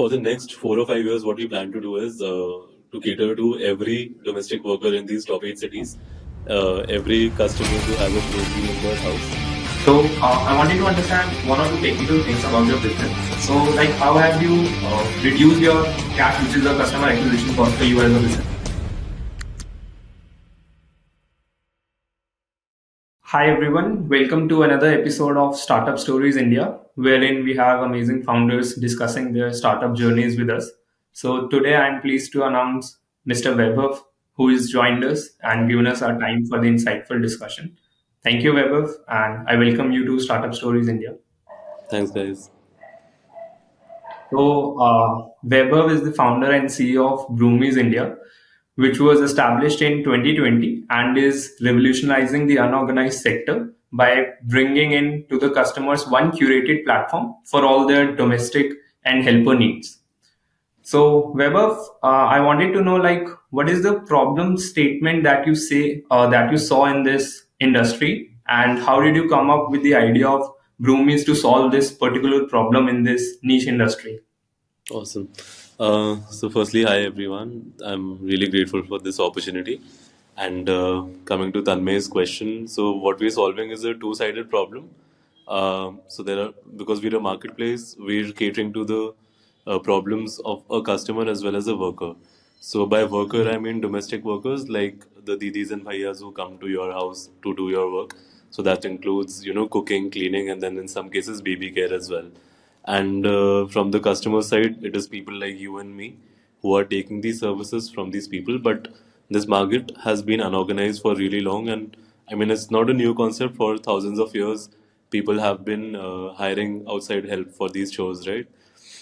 For the next 4 or 5 years, what we plan to do is to cater to every domestic worker in these top 8 cities, every customer to have a Broomie in their house. So I wanted to understand one or two technical things about your business. So like how have you reduced your CAC, which is the customer acquisition cost for you as a business? Hi everyone, welcome to another episode of Startup Stories India, wherein we have amazing founders discussing their startup journeys with us. So today I'm pleased to announce Mr. Vaibhav, who has joined us and given us our time for the insightful discussion. Thank you, Vaibhav, and I welcome you to Startup Stories India. Thanks, guys. So, Vaibhav is the founder and CEO of Broomees India, which was established in 2020 and is revolutionizing the unorganized sector by bringing in to the customers one curated platform for all their domestic and helper needs. So, Vaibhav, I wanted to know, like, what is the problem statement that you say that you saw in this industry, and how did you come up with the idea of Broomies to solve this particular problem in this niche industry? Awesome. So, firstly, hi everyone. I'm really grateful for this opportunity. And coming to Tanmay's question, so what we're solving is a two-sided problem. So there are, because we're a marketplace, we're catering to the problems of a customer as well as a worker. So by worker, I mean domestic workers like the didis and bhaiyas who come to your house to do your work. So that includes, cooking, cleaning, and then in some cases baby care as well. And from the customer side, it is people like you and me who are taking these services from these people. But this market has been unorganized for really long, and I mean it's not a new concept. For thousands of years, people have been hiring outside help for these chores, right?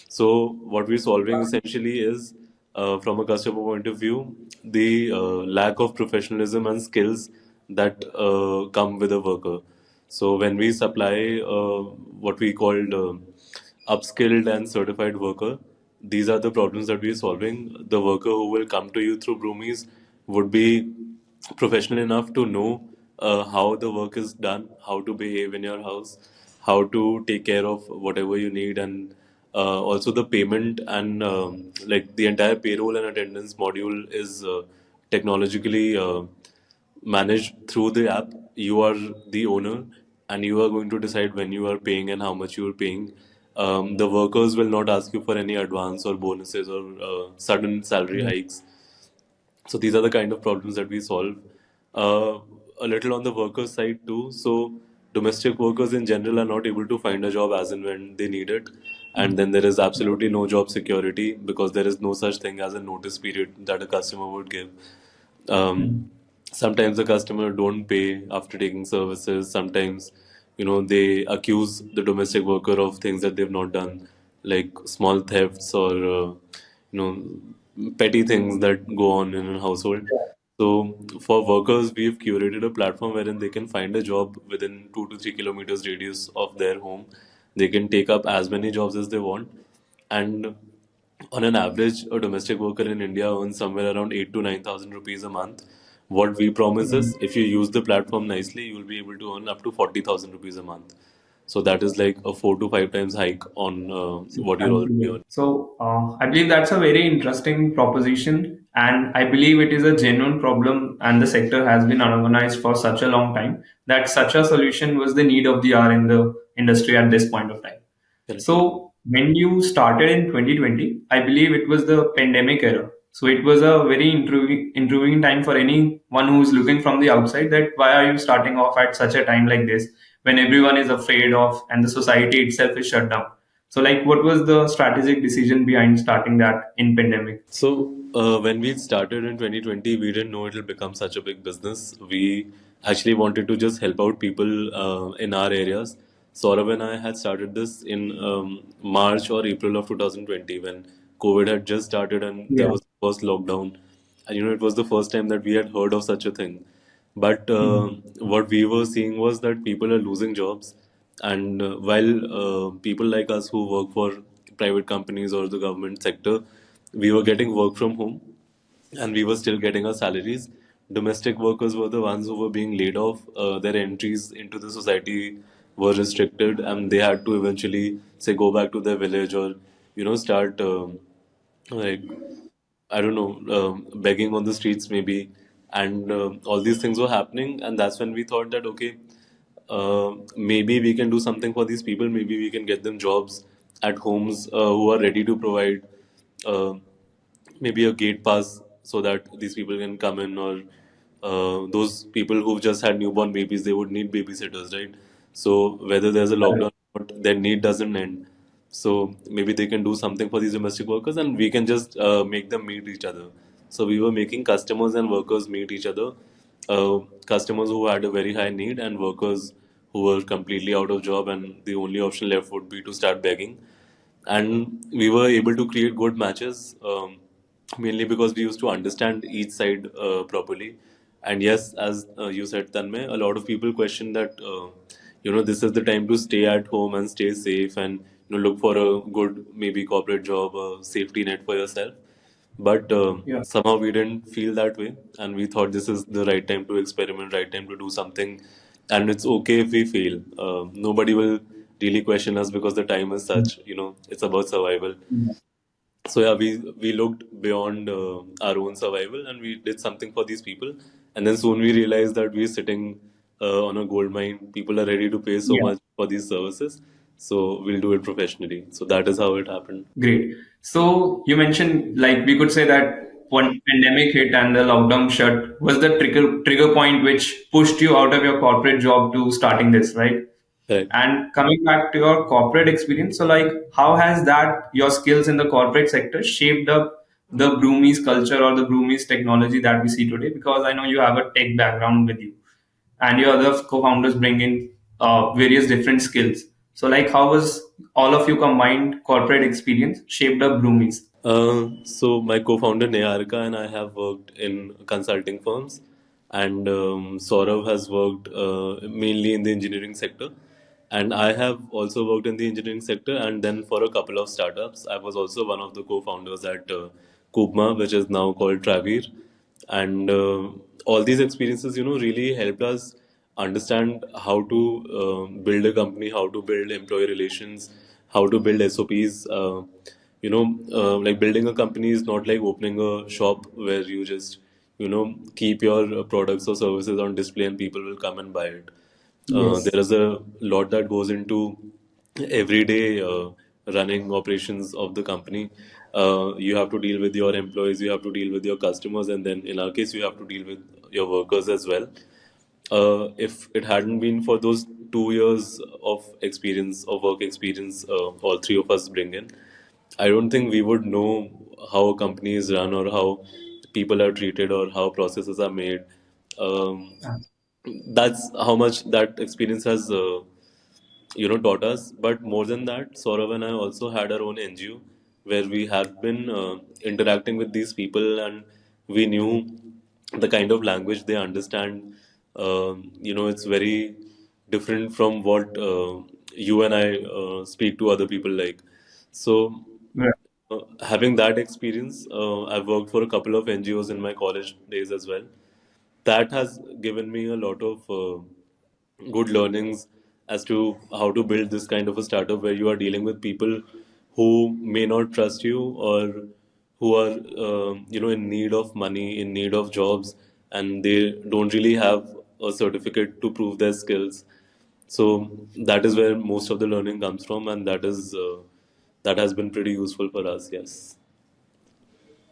So what we're solving essentially is, from a customer point of view, the lack of professionalism and skills that come with a worker. So when we supply what we called upskilled and certified worker, these are the problems that we're solving. The worker who will come to you through Broomies would be professional enough to know how the work is done, how to behave in your house, how to take care of whatever you need, and also the payment and like the entire payroll and attendance module is technologically managed through the app. You are the owner, and you are going to decide when you are paying and how much you are paying. The workers will not ask you for any advance or bonuses or sudden salary hikes. So these are the kind of problems that we solve. Uh, a little on the workers' side too. So domestic workers in general are not able to find a job as and when they need it, and then there is absolutely no job security because there is no such thing as a notice period that a customer would give. Um, Sometimes the customer don't pay after taking services. Sometimes, they accuse the domestic worker of things that they've not done, like small thefts or petty things that go on in a household. So for workers, we've curated a platform wherein they can find a job within 2 to 3 kilometers radius of their home. They can take up as many jobs as they want, and on an average, a domestic worker in India earns somewhere around 8 to 9,000 rupees a month. What we promise is, if you use the platform nicely, you'll be able to earn up to 40,000 rupees a month. So that is like a 4 to 5 times hike on what you're already earning. So, I believe that's a very interesting proposition, and I believe it is a genuine problem, and the sector has been unorganized for such a long time that such a solution was the need of the hour in the industry at this point of time. Correct. So, when you started in 2020, I believe it was the pandemic era. So, it was a very intriguing time for anyone who is looking from the outside that why are you starting off at such a time like this when everyone is afraid of and the society itself is shut down. So, like, what was the strategic decision behind starting that in pandemic? So, when we started in 2020, we didn't know it'll become such a big business. We actually wanted to just help out people in our areas. Saurav and I had started this in March or April of 2020 when COVID had just started and there Yeah. was the first lockdown. And it was the first time that we had heard of such a thing. But what we were seeing was that people are losing jobs. And while people like us who work for private companies or the government sector, we were getting work from home and we were still getting our salaries. Domestic workers were the ones who were being laid off. Their entries into the society were restricted, and they had to eventually say go back to their village or start like I don't know, begging on the streets maybe, and all these things were happening, and that's when we thought that okay, maybe we can do something for these people. Maybe we can get them jobs at homes who are ready to provide. Uh, Maybe a gate pass so that these people can come in, or those people who've just had newborn babies, they would need babysitters, right? So whether there's a lockdown or not, their need doesn't end. So maybe they can do something for these domestic workers, and we can just make them meet each other. So we were making customers and workers meet each other. Customers who had a very high need, and workers who were completely out of job, and the only option left would be to start begging. And we were able to create good matches, mainly because we used to understand each side properly. And yes, as you said, Tanmay, a lot of people question that this is the time to stay at home and stay safe, and look for a good maybe corporate job, a safety net for yourself. But Yeah. somehow we didn't feel that way, and we thought this is the right time to experiment, right time to do something, and it's okay if we fail. Nobody will really question us because the time is such. It's about survival. So yeah, we looked beyond our own survival, and we did something for these people. And then soon we realized that we're sitting on a gold mine. People are ready to pay so Yeah. much for these services, so we'll do it professionally. So that is how it happened. Great. So you mentioned, like, we could say that when pandemic hit and the lockdown shut was the trigger point which pushed you out of your corporate job to starting this, right? Correct. And coming back to your corporate experience, so like, how has that your skills in the corporate sector shaped up the Broomies culture or the Broomies technology that we see today? Because I know you have a tech background with you, and your other co-founders bring in various different skills. So, like, how was all of you combined corporate experience shaped up Broomies? So my co-founder Nayarika and I have worked in consulting firms, and Saurav has worked mainly in the engineering sector, and I have also worked in the engineering sector, and then for a couple of startups. I was also one of the co-founders at Kubma, which is now called Travir, and all these experiences, really helped us understand how to build a company, how to build employee relations, how to build SOPs. Like building a company is not like opening a shop where you just keep your products or services on display and people will come and buy it. Yes. There is a lot that goes into everyday running operations of the company. You have to deal with your employees, you have to deal with your customers, and then in our case, you have to deal with your workers as well. If it hadn't been for those 2 years of experience, of work experience, all three of us bring in, I don't think we would know how a company is run, or how people are treated, or how processes are made. Um, that's how much that experience has taught us. But more than that, Saurav and I also had our own NGO where we have been interacting with these people, and we knew the kind of language they understand. It's very different from what you and I speak to other people like. So Yeah. having that experience, I've worked for a couple of NGOs in my college days as well. That has given me a lot of good learnings as to how to build this kind of a startup where you are dealing with people who may not trust you, or who are in need of money, in need of jobs, and they don't really have a certificate to prove their skills. So that is where most of the learning comes from, and that has been pretty useful for us. Yes.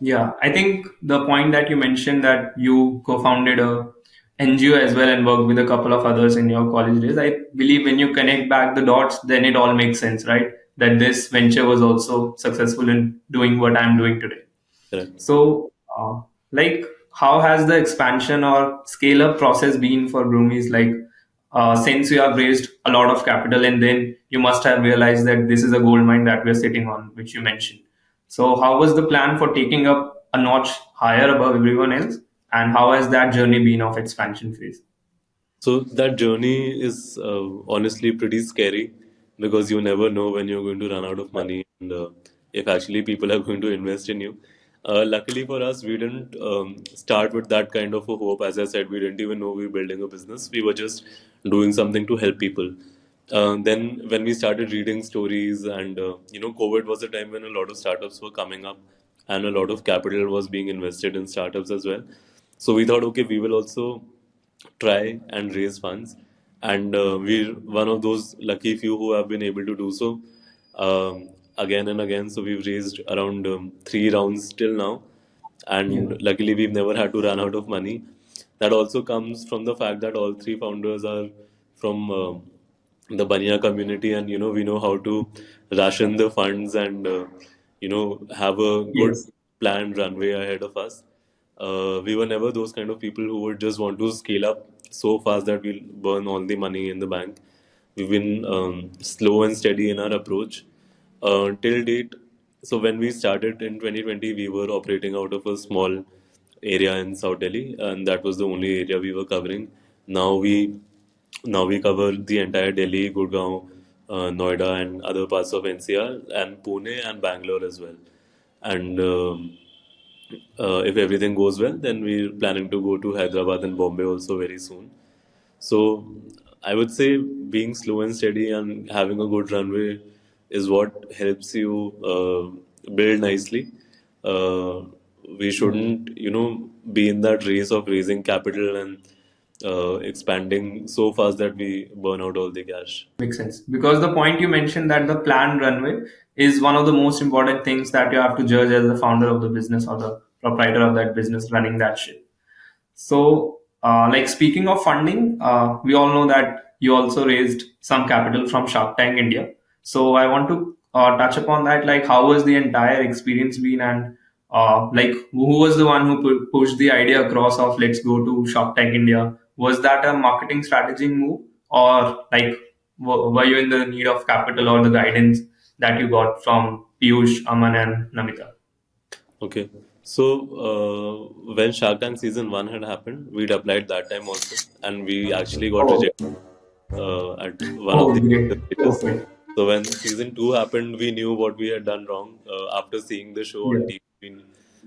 Yeah, I think the point that you mentioned that you co-founded a NGO as well and worked with a couple of others in your college days. I believe when you connect back the dots, then it all makes sense, right? That this venture was also successful in doing what I'm doing today. Correct. So, like, how has the expansion or scale up process been for Broomies? Like, since you have raised a lot of capital and then you must have realized that this is a gold mine that we're sitting on, which you mentioned. So, how was the plan for taking up a notch higher above everyone else? And how has that journey been of expansion phase? So that journey is honestly pretty scary, because you never know when you're going to run out of money, and if actually people are going to invest in you. Luckily for us, we didn't start with that kind of a hope. As I said, we didn't even know we were building a business. We were just doing something to help people. Then when we started reading stories, and COVID was a time when a lot of startups were coming up, and a lot of capital was being invested in startups as well. So we thought, okay, we will also try and raise funds, and we're one of those lucky few who have been able to do so again and again. So we've raised around 3 rounds till now, Yeah. and luckily we've never had to run out of money. That also comes from the fact that all three founders are from the Banya community, and we know how to ration the funds, and have a good Yes. planned runway ahead of us. We were never those kind of people who would just want to scale up so fast that we'll burn all the money in the bank. We've been slow and steady in our approach till date. So when we started in 2020, we were operating out of a small area in South Delhi, and that was the only area we were covering. Now we now we cover the entire Delhi, Gurgaon, Noida, and other parts of NCR, and Pune and Bangalore as well. And if everything goes well, then we're planning to go to Hyderabad and Bombay also very soon. So I would say being slow and steady and having a good runway is what helps you build nicely. Uh, we Yeah. shouldn't, be in that race of raising capital and expanding so fast that we burn out all the cash. Makes sense. Because the point you mentioned that the planned runway is one of the most important things that you have to judge as the founder of the business or the proprietor of that business running that ship. So, like speaking of funding, we all know that you also raised some capital from Shark Tank India. So, I want to touch upon that. Like, how was the entire experience been, and like, who was the one who pushed the idea across of let's go to Shark Tank India? Was that a marketing strategy move, or like, were you in the need of capital or the guidance that you got from Piyush, Aman, and Namita? Okay. So when Shark Tank season 1 had happened, we'd applied that time also, and we actually got Oh, rejected at one of oh, the great. stages. Okay. So when season 2 happened, we knew what we had done wrong. After seeing the show on Yeah. TV, we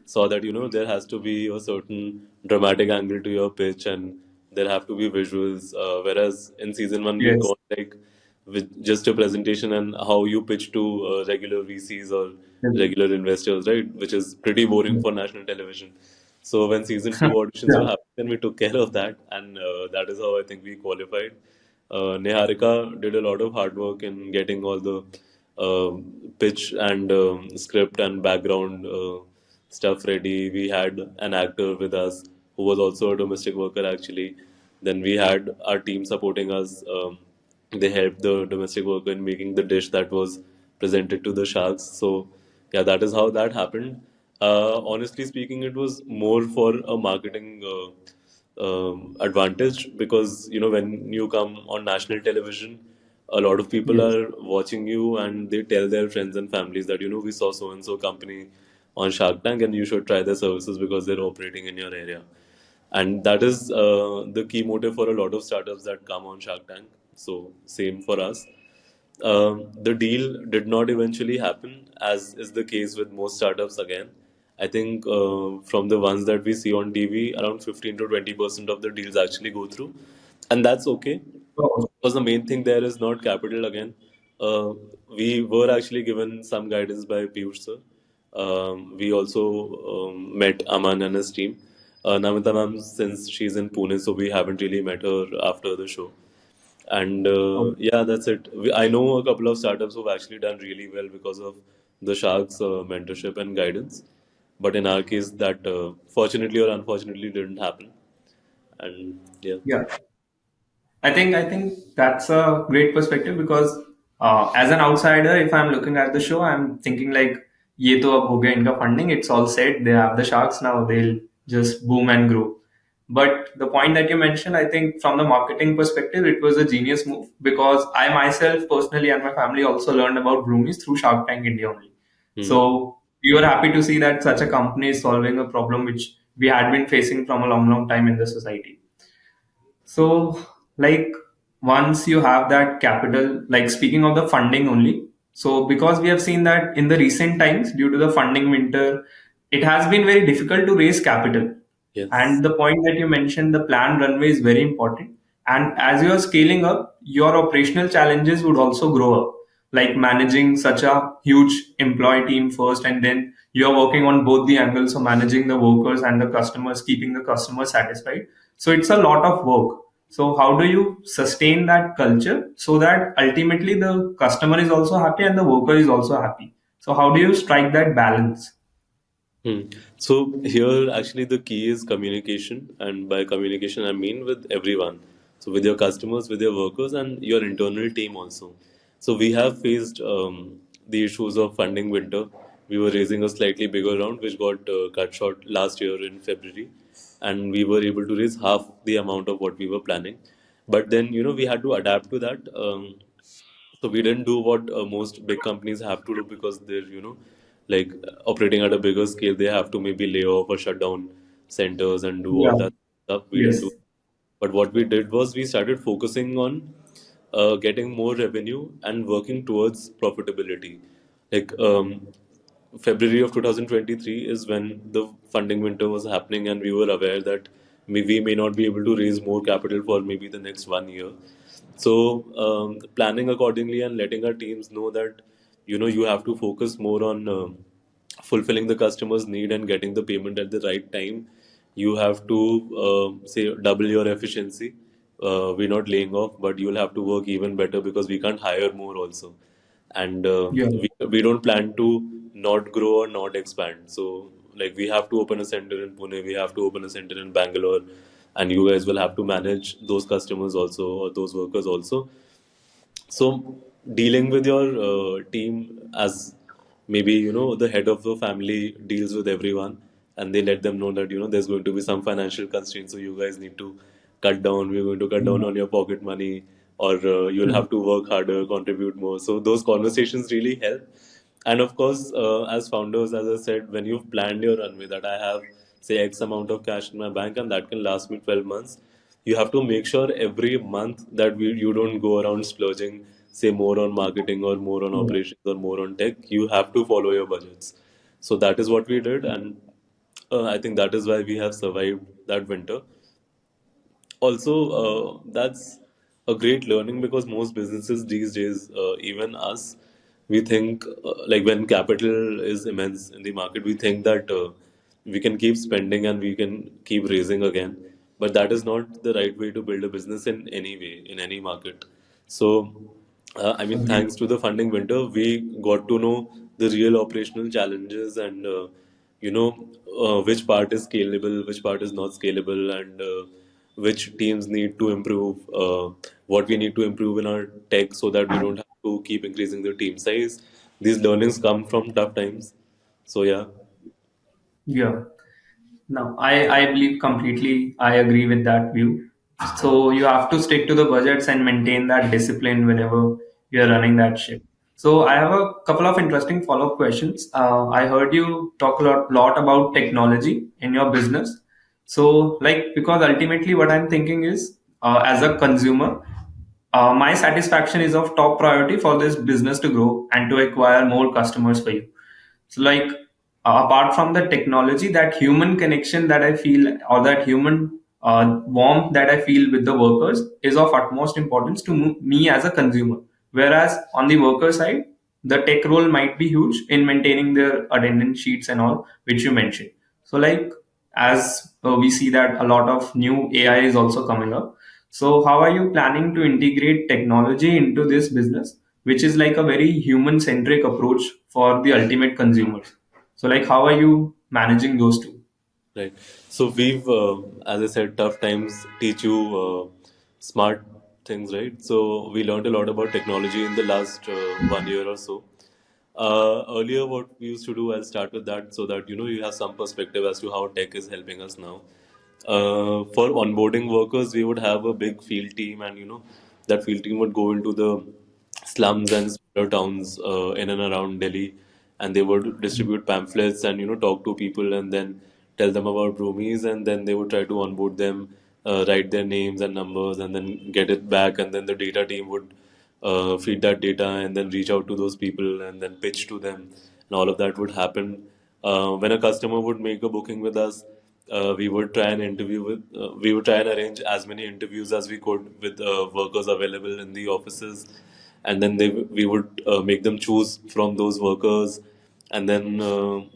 saw that there has to be a certain dramatic angle to your pitch, and there have to be visuals. Whereas in season 1, we'd Yes. gone like with just a presentation and how you pitch to regular VCs or regular investors, right? Which is pretty boring for national television. So when season 2 auditions were Yeah. happening, then we took care of that, and that is how I think we qualified. Neharika did a lot of hard work in getting all the pitch and script and background stuff ready. We had an actor with us who was also a domestic worker actually. Then we had our team supporting us. They helped the domestic worker in making the dish that was presented to the sharks. So yeah, that is how that happened. Honestly speaking, it was more for a marketing advantage, because when you come on national television, a lot of people Yes. are watching you, and they tell their friends and families that we saw so and so company on Shark Tank, and you should try their services because they're operating in your area. And that is the key motive for a lot of startups that come on Shark Tank. So same for us. The deal did not eventually happen, as is the case with most startups again. I think from the ones that we see on TV, around 15 to 20% of the deals actually go through. And that's okay, Oh, because the main thing there is not capital again. We were actually given some guidance by Piyush sir. We also met Aman and his team. Namita ma'am, since she's in Pune, so we haven't really met her after the show. And oh, yeah, that's it. I know a couple of startups who've actually done really well because of the Sharks' mentorship and guidance. But in our case, that fortunately or unfortunately didn't happen. And yeah. yeah. I think that's a great perspective because as an outsider, if I'm looking at the show, I'm thinking like, ये तो अब हो गया इनका funding. It's all set. They have the sharks now. They'll just boom and grow. But the point that you mentioned, I think from the marketing perspective, it was a genius move because I myself personally and my family also learned about Broomies through Shark Tank India only. Hmm. So we were happy to see that such a company is solving a problem which we had been facing from a long, long time in the society. So, like, once you have that capital, like, speaking of the funding only, so because we have seen that in the recent times, due to the funding winter, it has been very difficult to raise capital. Yes. And the point that you mentioned, the planned runway is very important. And as you are scaling up, your operational challenges would also grow up, like managing such a huge employee team first, and then you're working on both the angles of managing the workers and the customers, keeping the customers satisfied. So it's a lot of work. So how do you sustain that culture so that ultimately the customer is also happy and the worker is also happy? So how do you strike that balance? Hmm. So here, actually, the key is communication, and by communication, I mean with everyone. So with your customers, with your workers, and your internal team also. So we have faced the issues of funding winter. We were raising a slightly bigger round, which got cut short last year in February, and we were able to raise half the amount of what we were planning. But then, we had to adapt to that. So we didn't do what most big companies have to do because they're, like operating at a bigger scale. They have to maybe lay off or shut down centers and do Yeah. all that stuff. We didn't do. Yes. But what we did was we started focusing on getting more revenue and working towards profitability. Like February of 2023 is when the funding winter was happening, and we were aware that we may not be able to raise more capital for maybe the next 1 year. So planning accordingly and letting our teams know that you have to focus more on fulfilling the customer's need and getting the payment at the right time. You have to say double your efficiency. We're not laying off, but you'll have to work even better because we can't hire more also. And Yeah. we don't plan to not grow or not expand. So like we have to open a center in Pune, we have to open a center in Bangalore, and you guys will have to manage those customers also or those workers also. So dealing with your team as maybe the head of the family deals with everyone, and they let them know that there's going to be some financial constraints, so you guys need to cut down. We're going to cut down on your pocket money, or you'll have to work harder, contribute more. So those conversations really help. And of course, as founders, as I said, when you've planned your runway, that I have say X amount of cash in my bank and that can last me 12 months, you have to make sure every month that you don't go around splurging, say more on marketing or more on Yeah. operations or more on tech. You have to follow your budgets. So that is what we did, and I think that is why we have survived that winter. Also, that's a great learning because most businesses these days, even us, we think like when capital is immense in the market, we think that we can keep spending and we can keep raising again. But that is not the right way to build a business in any way, in any market. So, I mean, Agreed. thanks to the funding winter, we got to know the real operational challenges and which part is scalable, which part is not scalable, and which teams need to improve, what we need to improve in our tech so that we don't have to keep increasing the team size. These learnings come from tough times. So yeah. Yeah. No, I believe completely. I agree with that view. So you have to stick to the budgets and maintain that discipline whenever you're running that ship. So I have a couple of interesting follow-up questions. I heard you talk a lot about technology in your business. So like because ultimately what I'm thinking is as a consumer, my satisfaction is of top priority for this business to grow and to acquire more customers for you. So, like, apart from the technology, that human connection that I feel, or that human warmth that I feel with the workers, is of utmost importance to me as a consumer. Whereas on the worker side, the tech role might be huge in maintaining their attendance sheets and all, which you mentioned. So, like, as we see that a lot of new AI is also coming up. So, how are you planning to integrate technology into this business, which is like a very human centric approach for the ultimate consumers? So, like, how are you managing those two? Right. So we've, as I said, tough times teach you smart things, right? So we learned a lot about technology in the last 1 year or so. Earlier, what we used to do, I'll start with that so that you have some perspective as to how tech is helping us now. For onboarding workers, we would have a big field team, and that field team would go into the slums and smaller towns in and around Delhi, and they would distribute pamphlets and talk to people and then tell them about Broomies, and then they would try to onboard them, write their names and numbers, and then get it back, and then the data team would feed that data and then reach out to those people and then pitch to them, and all of that would happen. When a customer would make a booking with us, we would try and we would try and arrange as many interviews as we could with workers available in the offices, and then we would make them choose from those workers, and then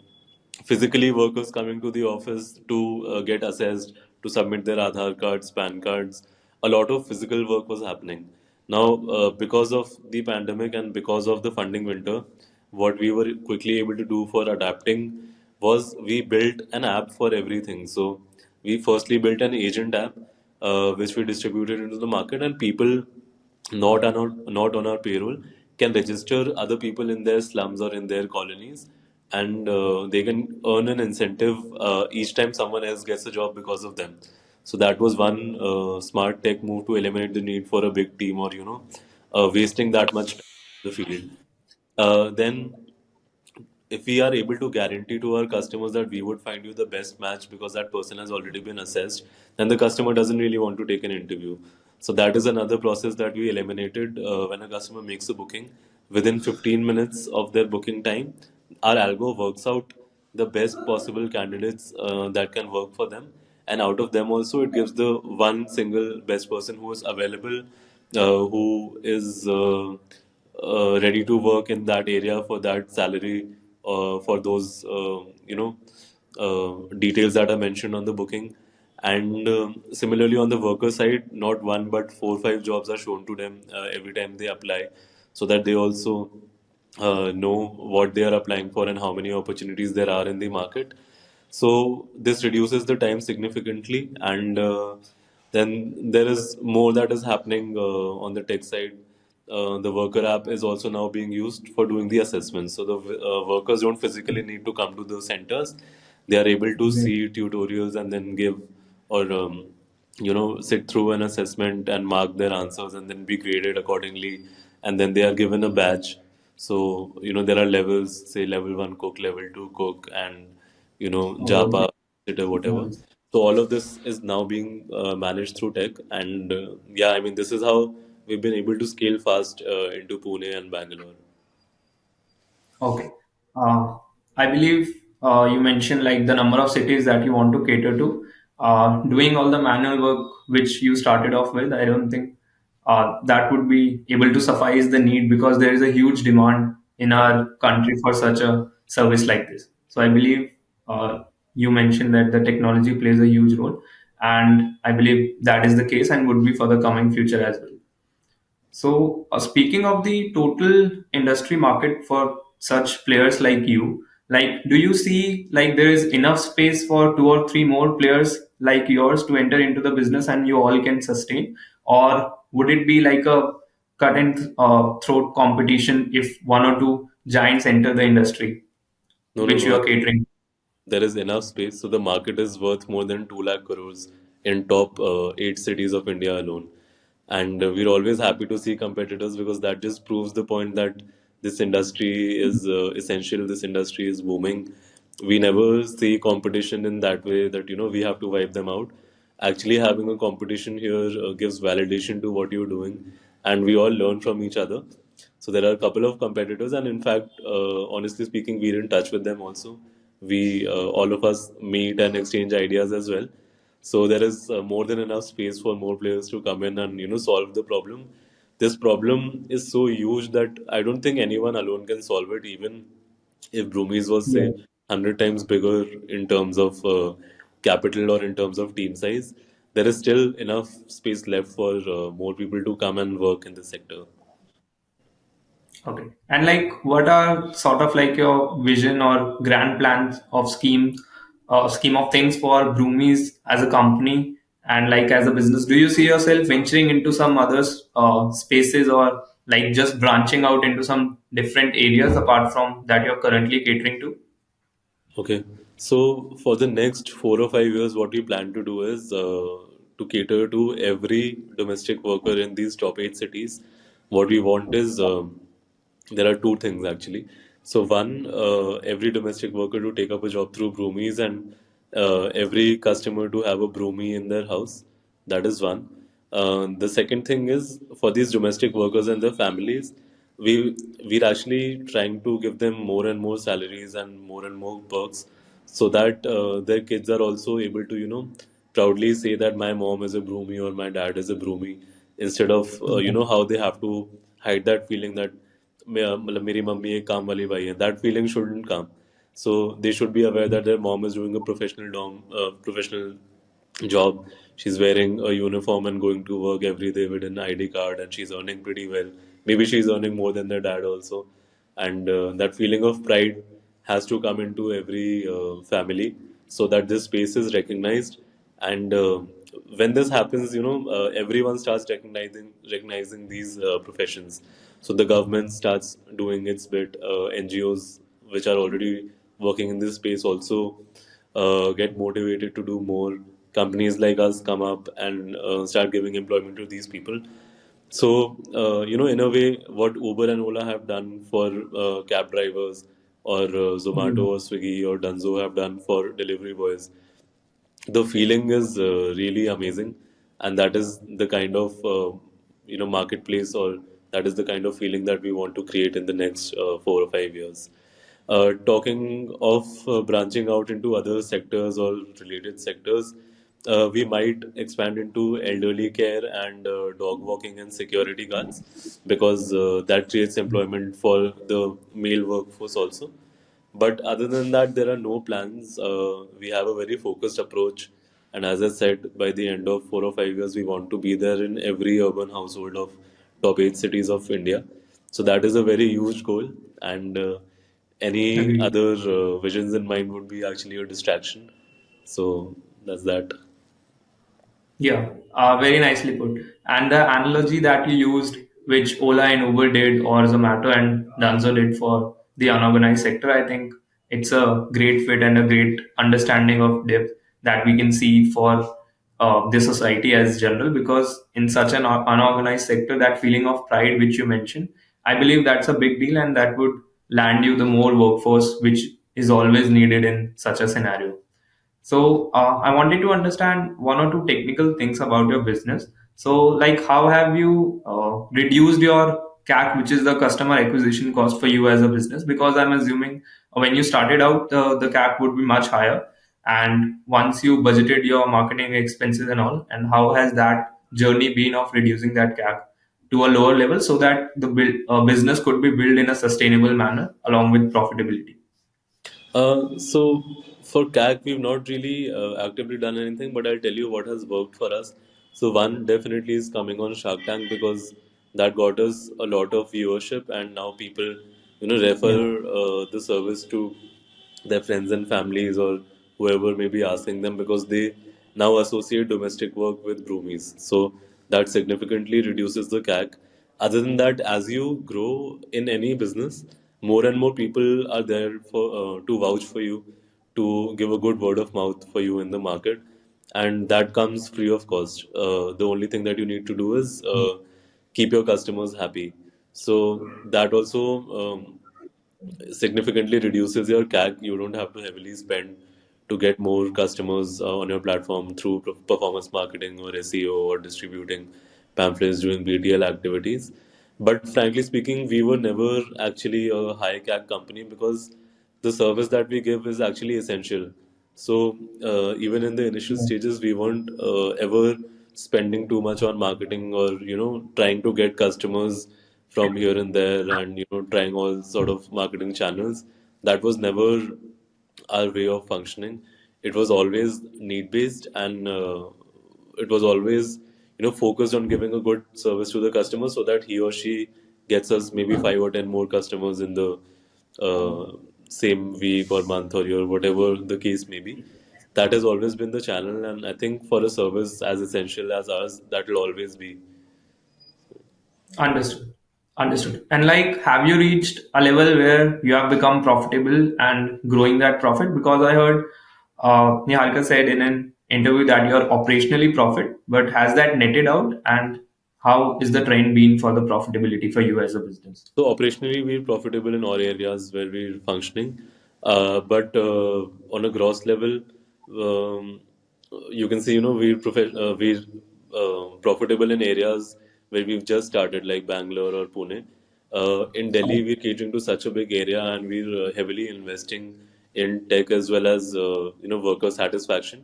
physically workers coming to the office to get assessed, to submit their Aadhaar cards, PAN cards. A lot of physical work was happening. Now, because of the pandemic and because of the funding winter, what we were quickly able to do for adapting was we built an app for everything. So we firstly built an agent app, which we distributed into the market, and people not on our payroll can register other people in their slums or in their colonies, and they can earn an incentive each time someone else gets a job because of them. So that was one smart tech move to eliminate the need for a big team, or wasting that much time in the field. Then if we are able to guarantee to our customers that we would find you the best match because that person has already been assessed, then the customer doesn't really want to take an interview. So that is another process that we eliminated. When a customer makes a booking, within 15 minutes of their booking time, our algo works out the best possible candidates that can work for them, and out of them also it gives the one single best person who is available, who is ready to work in that area for that salary, for those details that are mentioned on the booking. And similarly on the worker side, not one but 4 or 5 jobs are shown to them every time they apply, so that they also know what they are applying for and how many opportunities there are in the market. So this reduces the time significantly, and then there is more that is happening on the tech side. The worker app is also now being used for doing the assessments. So the workers don't physically need to come to the centers. They are able to Great. see tutorials and then give, or sit through an assessment and mark their answers and then be graded accordingly. And then they are given a badge. So there are levels, say level one cook, level two cook, and Oh, Japa, or whatever. nice. So all of this is now being managed through tech, and yeah, I mean this is how we've been able to scale fast into Pune and Bangalore. Okay. Uh, I believe you mentioned like the number of cities that you want to cater to. Doing all the manual work which you started off with, I don't think that would be able to suffice the need because there is a huge demand in our country for such a service like this. So I believe you mentioned that the technology plays a huge role, and I believe that is the case and would be for the coming future as well. So, speaking of the total industry market for such players like you, like, do you see like there is enough space for two or three more players like yours to enter into the business and you all can sustain? Or would it be like a cut and throat competition if one or two giants enter the industry, No, no, which you no. are catering? There is enough space, so the market is worth more than 2 lakh crores in top 8 cities of India alone. And we're always happy to see competitors because that just proves the point that this industry is essential. This industry is booming. We never see competition in that way that we have to wipe them out. Actually, having a competition here gives validation to what you're doing, and we all learn from each other. So there are a couple of competitors, and in fact, honestly speaking, we're in touch with them also. We all of us meet and exchange ideas as well. So there is more than enough space for more players to come in and solve the problem. This problem is so huge that I don't think anyone alone can solve it. Even if Broomies was say Yeah. 100 times bigger in terms of capital or in terms of team size, there is still enough space left for more people to come and work in the sector. Okay. And like, what are sort of like your vision or grand plans of scheme of things for Broomies as a company and like as a business? Do you see yourself venturing into some other spaces or like just branching out into some different areas apart from that you're currently catering to? Okay. So for the next 4 or 5 years, what we plan to do is to cater to every domestic worker in these top 8 cities. What we want is there are two things actually. So one, every domestic worker to take up a job through Broomies, and every customer to have a Broomie in their house. That is one. The second thing is for these domestic workers and their families, we're actually trying to give them more and more salaries and more perks, so that their kids are also able to proudly say that my mom is a Broomie or my dad is a Broomie, instead of how they have to hide that feeling that मतलब मेरी mummy एक काम वाली by है. That feeling shouldn't come. So they should be aware that their mom is doing a professional job. She's wearing a uniform and going to work every day with an ID card, and she's earning pretty well. Maybe she's earning more than their dad also. And that feeling of pride has to come into every family, so that this space is recognized. And when this happens, everyone starts recognizing these professions. So the government starts doing its bit. NGOs which are already working in this space also get motivated to do more. Companies like us come up and start giving employment to these people. So, in a way, what Uber and Ola have done for cab drivers, or Zomato or Swiggy or Dunzo have done for delivery boys, the feeling is really amazing. And that is the kind of marketplace, or that is the kind of feeling that we want to create in the next 4 or 5 years. Talking of branching out into other sectors or related sectors, we might expand into elderly care and dog walking and security guards, because that creates employment for the male workforce also. But other than that, there are no plans. We have a very focused approach. And as I said, by the end of 4 or 5 years, we want to be there in every urban household of top 8 cities of India. So that is a very huge goal. And any Agreed. other visions in mind would be actually a distraction. So that's that. Yeah, very nicely put. And the analogy that you used, which Ola and Uber did, or Zomato and Dunzo did for the unorganized sector, I think it's a great fit and a great understanding of depth that we can see for the society as general. Because in such an unorganized sector, that feeling of pride which you mentioned, I believe that's a big deal, and that would land you the more workforce which is always needed in such a scenario. So I wanted to understand one or two technical things about your business. So, like, how have you reduced your CAC, which is the customer acquisition cost for you as a business? Because I'm assuming when you started out, the CAC would be much higher. And once you budgeted your marketing expenses and all, and how has that journey been of reducing that CAC to a lower level so that the business could be built in a sustainable manner along with profitability? So for CAC, we've not really actively done anything, but I'll tell you what has worked for us. So one definitely is coming on Shark Tank, because that got us a lot of viewership, and now people, refer Yeah. the service to their friends and families, or whoever may be asking them, because they now associate domestic work with Broomies. So that significantly reduces the CAC. Other than that, as you grow in any business, more and more people are there for to vouch for you, to give a good word of mouth for you in the market, and that comes free of cost. The only thing that you need to do is keep your customers happy. So that also significantly reduces your CAC. You don't have to heavily spend to get more customers on your platform through performance marketing or SEO or distributing pamphlets doing BTL activities. But frankly speaking, we were never actually a high CAC company, because the service that we give is actually essential. So even in the initial stages, we weren't ever spending too much on marketing, or trying to get customers from here and there, and trying all sort of marketing channels. That was never our way of functioning. It was always need based, and it was always focused on giving a good service to the customer, so that he or she gets us maybe 5 or 10 more customers in the same week or month or year, whatever the case may be. That has always been the channel, and I think for a service as essential as ours, that will always be. Understood. Understood. And like, have you reached a level where you have become profitable and growing that profit? Because I heard Niharika said in an interview that you're operationally profit, but has that netted out? And how is the trend been for the profitability for you as a business? So operationally, we're profitable in all areas where we're functioning, but on a gross level, um, you can see, we're profitable in areas where we've just started, like Bangalore or Pune. In Delhi, we're catering to such a big area, and we're heavily investing in tech as well as worker satisfaction.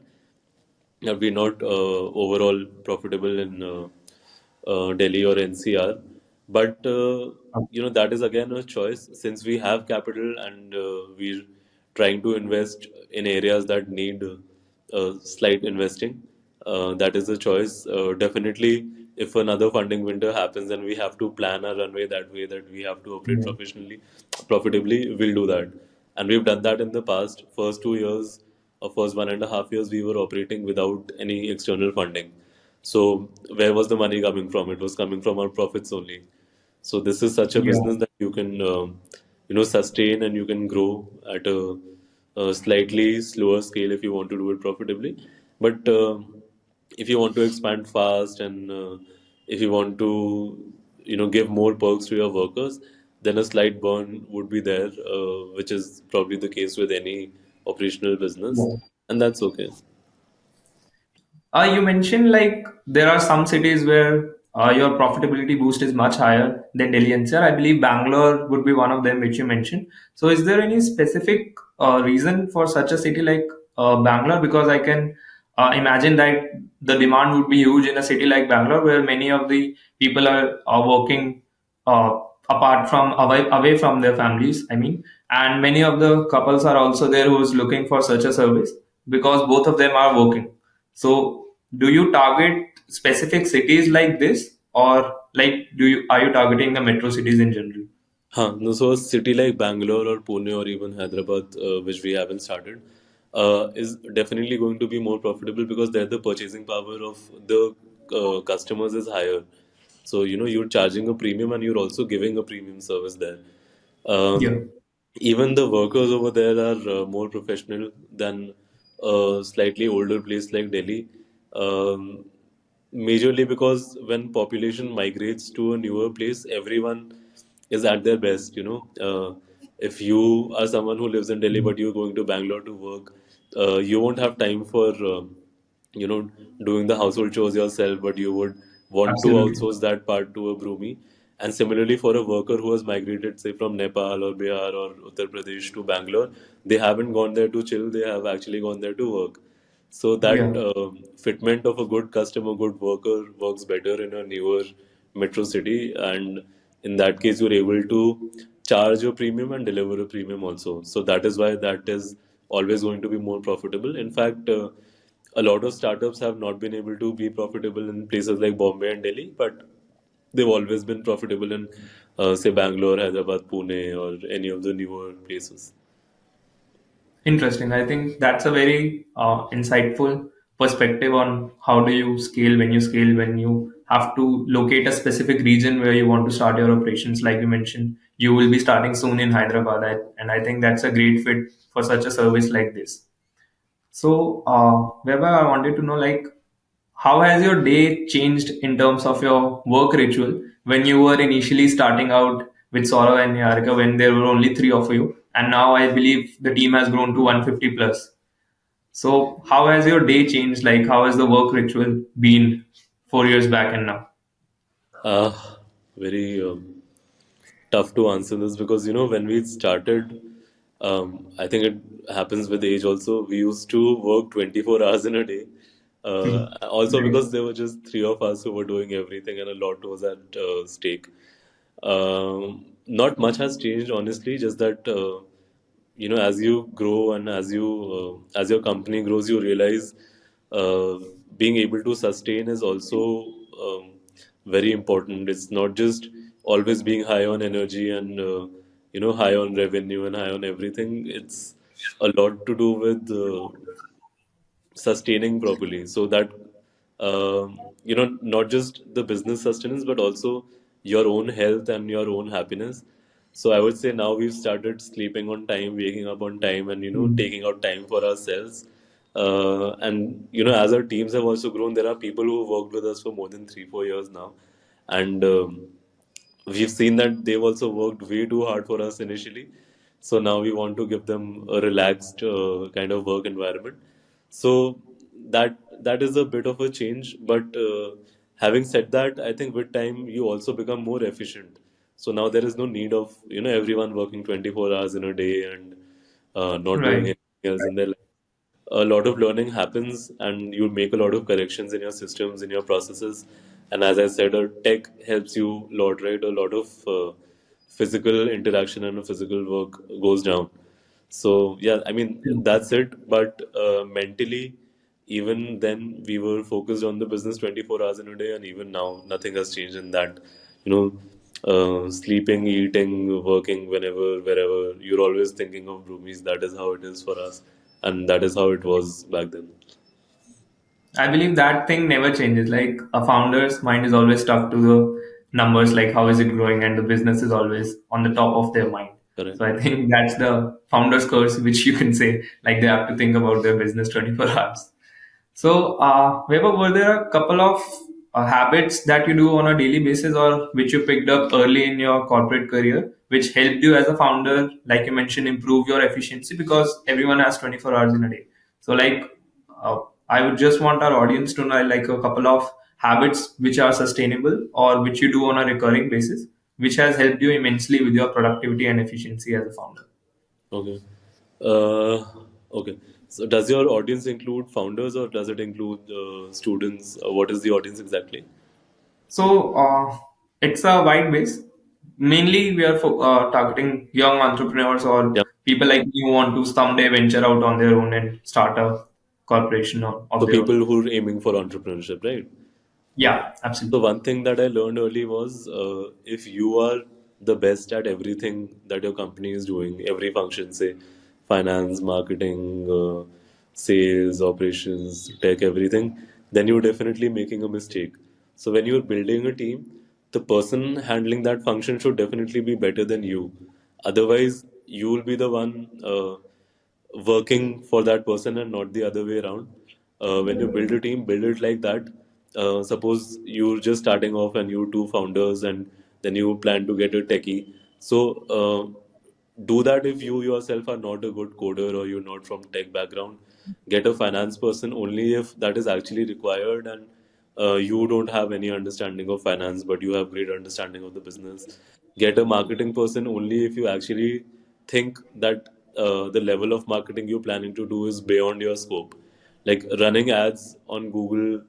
We're not overall profitable in Delhi or NCR, but that is again a choice since we have capital and we're trying to invest in areas that need slight investing. That is a choice. Definitely, if another funding winter happens and we have to plan our runway that way, that we have to operate Yeah. professionally, profitably, we'll do that. And we've done that in the past. First 2 years, or first 1.5 years, we were operating without any external funding. So where was the money coming from? It was coming from our profits only. So this is such a Yeah. business that you can, sustain and you can grow at a slightly slower scale if you want to do it profitably. But if you want to expand fast and if you want to, give more perks to your workers, then a slight burn would be there, which is probably the case with any operational business, Yeah. and that's okay. You mentioned like there are some cities where your profitability boost is much higher than Delhi NCR. I believe Bangalore would be one of them, which you mentioned. So, is there any specific reason for such a city like Bangalore? Because I can imagine that the demand would be huge in a city like Bangalore, where many of the people are working uh, apart from away from their families. I mean, and many of the couples are also there who is looking for such a service because both of them are working. So, do you target specific cities like this, or like do you are you targeting the metro cities in general? Huh. No, so a city like Bangalore or Pune or even Hyderabad, which we haven't started, is definitely going to be more profitable because there the purchasing power of the customers is higher. So, you're charging a premium and you're also giving a premium service there. Yeah, Even the workers over there are more professional than a slightly older place like Delhi. Um, Majorly because when population migrates to a newer place, everyone is at their best. If you are someone who lives in Delhi but you're going to Bangalore to work, you won't have time for you know doing the household chores yourself, but you would want to absolutely. outsource that part to a Broomy. And similarly, for a worker who has migrated, say, from Nepal or Bihar or Uttar Pradesh to Bangalore, they haven't gone there to chill, they have actually gone there to work. So that Yeah, fitment of a good customer, good worker works better in a newer metro city, and in that case, you're able to charge a premium and deliver a premium also. So that is why that is always going to be more profitable. In fact, a lot of startups have not been able to be profitable in places like Bombay and Delhi, but they've always been profitable in, say, Bangalore, Hyderabad, Pune, or any of the newer places. interesting. I think that's a very insightful perspective on how do you scale when you have to locate a specific region where you want to start your operations. Like you mentioned, you will be starting soon in Hyderabad, and I think that's a great fit for such a service like this. So, Weber, I wanted to know like how has your day changed in terms of your work ritual when you were initially starting out with Saurav and Niharika when there were only three of you, and now I believe the team has grown to 150 plus. So, how has your day changed? Like, how has the work ritual been 4 years back and now? Uh, Very tough to answer this because when we started, I think it happens with age also. We used to work 24 hours in a day. Also Right. because there were just three of us who were doing everything and a lot was at stake. Not much has changed, honestly. Just that as you grow and as your company grows, you realize uh, being able to sustain is also very important. It's not just always being high on energy and high on revenue and high on everything. It's a lot to do with sustaining properly so that not just the business sustenance but also your own health and your own happiness. So I would say now we've started sleeping on time, waking up on time, and Hmm. taking out time for ourselves. And as our teams have also grown, there are people who have worked with us for more than 3-4 years now, and we've seen that they've also worked way too hard for us initially. So now we want to give them a relaxed kind of work environment. So that is a bit of a change. But having said that, I think with time you also become more efficient. So now there is no need of everyone working 24 hours in a day and not doing Right. anything else in their life. A lot of learning happens, and you make a lot of corrections in your systems, in your processes. And as I said, tech helps you a lot, right? A lot of physical interaction and physical work goes down. So yeah, I mean that's it. But mentally, even then we were focused on the business 24 hours in a day, and even now nothing has changed in that. You know, sleeping, eating, working, whenever, wherever, you're always thinking of Broomies. That is how it is for us, and that is how it was back then. I believe that thing never changes. Like a founder's mind is always stuck to the numbers, like how is it growing, and the business is always on the top of their mind. Correct. So I think that's the founder's curse, which you can say, like they have to think about their business 24 hours. So, Weber, were there a couple of habits that you do on a daily basis or which you picked up early in your corporate career, which helped you as a founder, like you mentioned, improve your efficiency because everyone has 24 hours in a day. So, uh, I would just want our audience to know like a couple of habits which are sustainable or which you do on a recurring basis, which has helped you immensely with your productivity and efficiency as a founder. Okay. Uh, okay. So does your audience include founders or does it include students? What is the audience exactly? So it's a wide base. Mainly, we are targeting young entrepreneurs or Yeah. people like me who want to someday venture out on their own and start a corporation of So their own. people who are aiming for entrepreneurship, right? Yeah, So absolutely. one thing that I learned early was if you are the best at everything that your company is doing, every function, say finance, marketing, sales, operations, tech, everything, then you're definitely making a mistake. So when you're building a team, the person handling that function should definitely be better than you. Otherwise, you will be the one working for that person and not the other way around. When you build a team, build it like that. Suppose you're just starting off and you two founders, and then you plan to get a techie. So do that if you yourself are not a good coder or you're not from tech background. Get a finance person only if that is actually required, and you don't have any understanding of finance, but you have great understanding of the business. Get a marketing person only if you actually think that the level of marketing you're planning to do is beyond your scope. Like running ads on Google,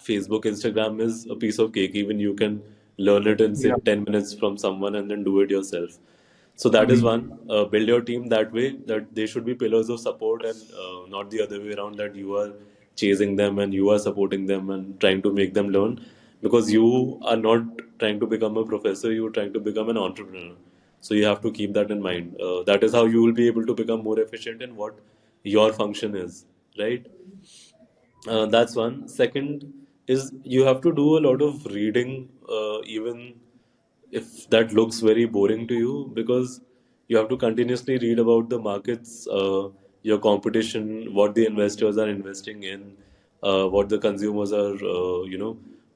Facebook, Instagram is a piece of cake. Even you can learn it in say Yeah, 10 minutes from someone and then do it yourself. So that is agree. one. Build your team that way that they should be pillars of support, and not the other way around, that you are chasing them and you are supporting them and trying to make them learn, because you are not trying to become a professor, you are trying to become an entrepreneur. So you have to keep that in mind. That is how you will be able to become more efficient in what your function is, right? That's one. Second is you have to do a lot of reading, even if that looks very boring to you, because you have to continuously read about the markets, your competition, what the investors are investing in, what the consumers are,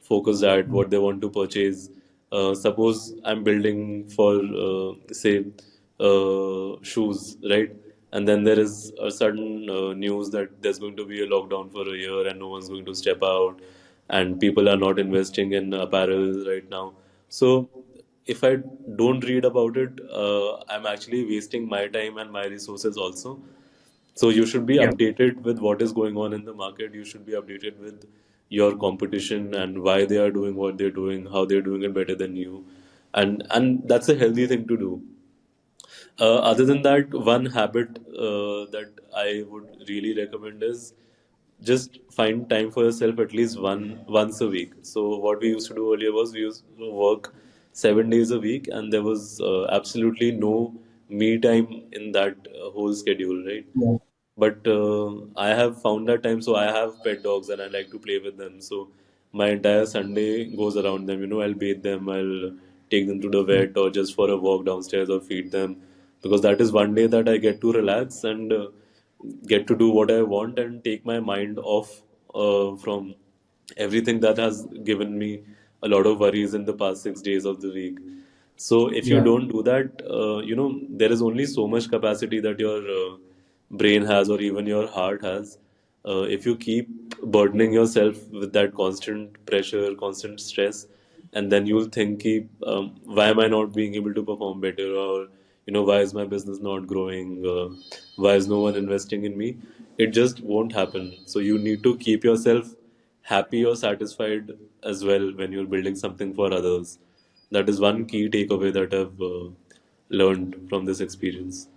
focused at, what they want to purchase. Suppose I'm building for, say, shoes, right? And then there is a sudden news that there's going to be a lockdown for a year and no one's going to step out, and people are not investing in apparel right now. So if I don't read about it, I'm actually wasting my time and my resources also. So you should be Yeah, updated with what is going on in the market. You should be updated with your competition and why they are doing what they're doing, how they're doing it better than you, and that's a healthy thing to do. Other than that, one habit that I would really recommend is just find time for yourself at least once a week. So what we used to do earlier was we used to work 7 days a week, and there was absolutely no me time in that whole schedule, right? yeah, But I have found that time. So I have pet dogs and I like to play with them. So my entire Sunday goes around them. I'll bathe them, I'll take them to the vet or just for a walk downstairs or feed them, because that is one day that I get to relax and get to do what I want and take my mind off from everything that has given me a lot of worries in the past 6 days of the week. So if you yeah, don't do that, there is only so much capacity that your brain has or even your heart has. If you keep burdening yourself with that constant pressure, constant stress, and then you'll think, why am I not being able to perform better, or why is my business not growing, why is no one investing in me, it just won't happen. So you need to keep yourself happy or satisfied as well when you're building something for others. That is one key takeaway that I've learned from this experience.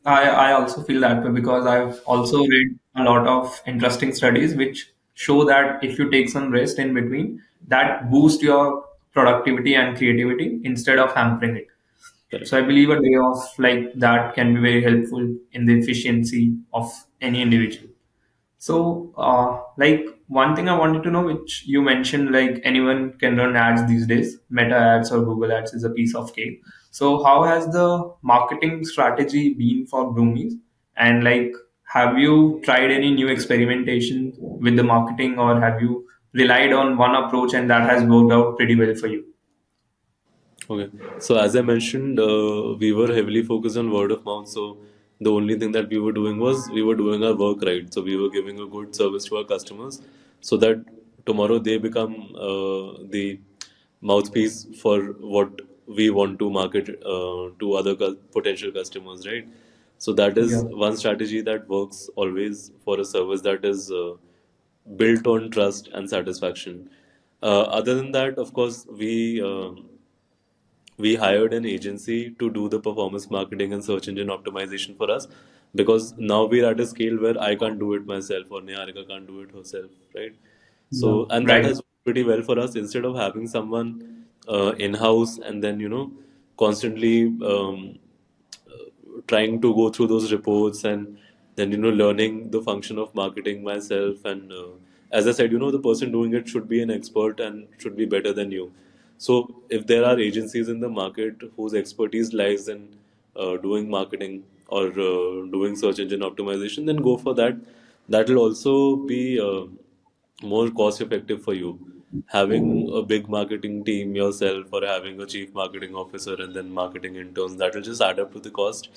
I also feel that way because I've also read a lot of interesting studies which show that if you take some rest in between, that boosts your productivity and creativity instead of hampering it. So Correct. I believe a day off like that can be very helpful in the efficiency of any individual. So, like one thing I wanted to know, which you mentioned, like anyone can run ads these days, Meta ads or Google ads is a piece of cake. So, how has the marketing strategy been for Broomies? And like, have you tried any new experimentation with the marketing, or have you relied on one approach and that has worked out pretty well for you? Okay. So as I mentioned, we were heavily focused on word of mouth. So the only thing that we were doing was we were doing our work right. So we were giving a good service to our customers, so that tomorrow they become the mouthpiece for what we want to market to other potential customers, right? So that is Yeah. one strategy that works always for a service that is built on trust and satisfaction. Other than that, of course, we hired an agency to do the performance marketing and search engine optimization for us, because now we're at a scale where I can't do it myself or Niharika can't do it herself, right? Yeah. So, and that Right. has worked pretty well for us, instead of having someone in-house and then, constantly trying to go through those reports and then learning the function of marketing myself. And as I said, the person doing it should be an expert and should be better than you. So if there are agencies in the market whose expertise lies in doing marketing or doing search engine optimization, then go for that. That will also be more cost effective for you. Having a big marketing team yourself, or having a chief marketing officer and then marketing interns, that will just add up to the cost.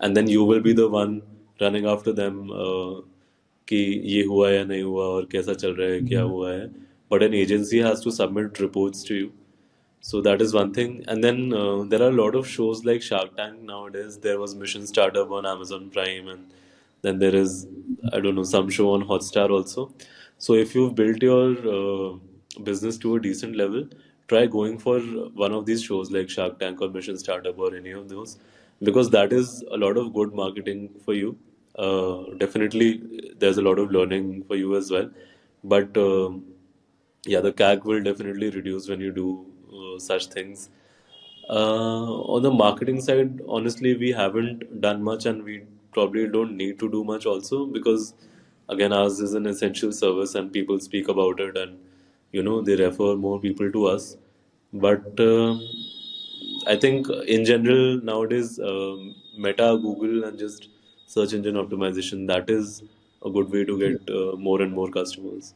And then you will be the one running after them, कि ये हुआ या नहीं हुआ और कैसा चल रहा है क्या हुआ है. But an agency has to submit reports to you, so that is one thing. And then there are a lot of shows like Shark Tank nowadays. There was Mission Startup on Amazon Prime, and then there is, I don't know, some show on Hotstar also. So if you've built your business to a decent level, try going for one of these shows like Shark Tank or Mission Startup or any of those, because that is a lot of good marketing for you. Definitely, there's a lot of learning for you as well. But yeah, the CAC will definitely reduce when you do such things. On the marketing side, honestly, we haven't done much, and we probably don't need to do much also, because again, ours is an essential service and people speak about it, and they refer more people to us. But I think in general nowadays, Meta, Google, and just search engine optimization, that is a good way to get more and more customers.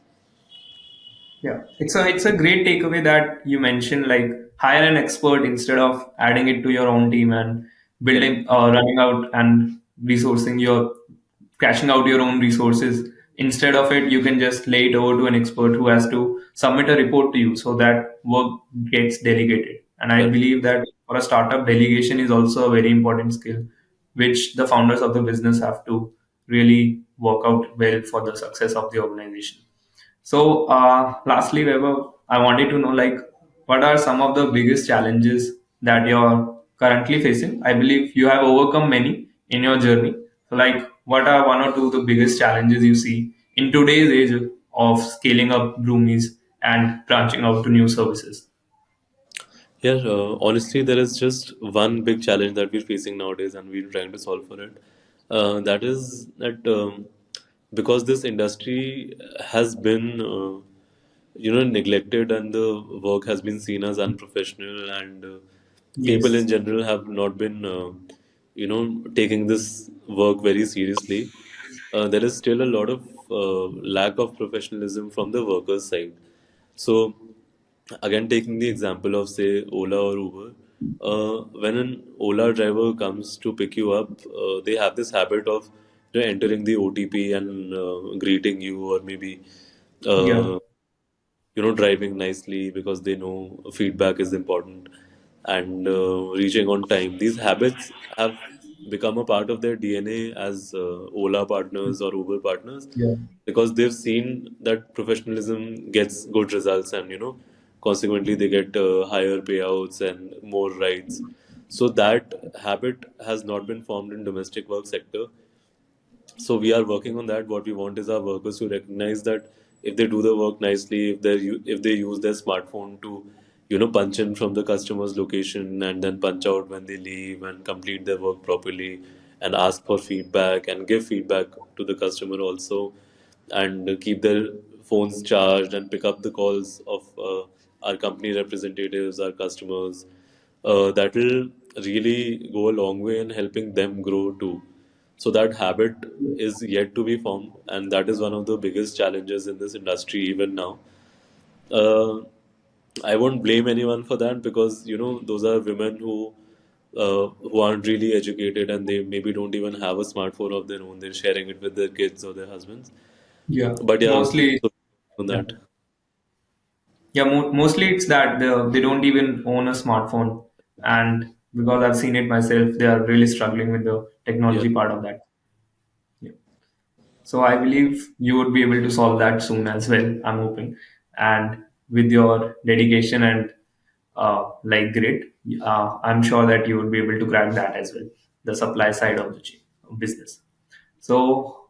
Yeah, it's a great takeaway that you mentioned. Like hire an expert instead of adding it to your own team and Correct. building, running out and resourcing your, cashing out your own resources. Instead of it, you can just lay it over to an expert who has to submit a report to you, so that work gets delegated. And I Correct. believe that for a startup, delegation is also a very important skill, which the founders of the business have to really work out well for the success of the organization. So, lastly, Weber, I wanted to know like what are some of the biggest challenges that you're currently facing? I believe you have overcome many in your journey. So, like, what are one or two of the biggest challenges you see in today's age of scaling up Broomies and branching out to new services? Yeah, honestly, there is just one big challenge that we're facing nowadays, and we're trying to solve for it. That is that because this industry has been, neglected, and the work has been seen as unprofessional, and people in Yes. general have not been, taking this work very seriously. There is still a lot of lack of professionalism from the workers' side. So, again, taking the example of, say, Ola or Uber, when an Ola driver comes to pick you up, they have this habit of entering the OTP and greeting you, or maybe Yeah. driving nicely, because they know feedback is important. and reaching on time. These habits have become a part of their DNA as Ola partners or Uber partners, Yeah. because they've seen that professionalism gets good results, and consequently they get higher payouts and more rights. So that habit has not been formed in domestic work sector. So we are working on that. What we want is our workers to recognize that if they do the work nicely, if they use their smartphone to punch in from the customer's location and then punch out when they leave and complete their work properly and ask for feedback and give feedback to the customer also, and keep their phones charged and pick up the calls of our company representatives, our customers, that will really go a long way in helping them grow too. So that habit is yet to be formed, and that is one of the biggest challenges in this industry even now. Uh, I won't blame anyone for that, because those are women who aren't really educated, and they maybe don't even have a smartphone of their own. They're sharing it with their kids or their husbands. Yeah. But yeah, Mostly. so on Yeah. that. Yeah, mostly it's that they don't even own a smartphone, and because I've seen it myself, they are really struggling with the Yeah, technology part of that. Yeah. So I believe you would be able to solve that soon as well. I'm hoping, and with your dedication and like grit, I'm sure that you would be able to crack that as well, the supply side of the business. So,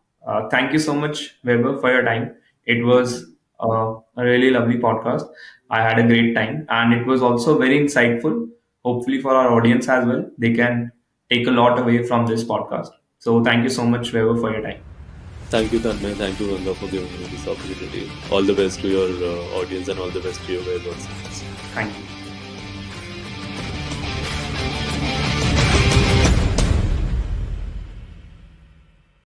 thank you so much, Weber, for your time. It was a really lovely podcast. I had a great time, and it was also very insightful. Hopefully, for our audience as well, they can take a lot away from this podcast. So, thank you so much, Weber, for your time. thank you, Tanmay. Thank you, Ganga, for giving me this opportunity. All the best to your audience, and all the best to your viewers. Thank you.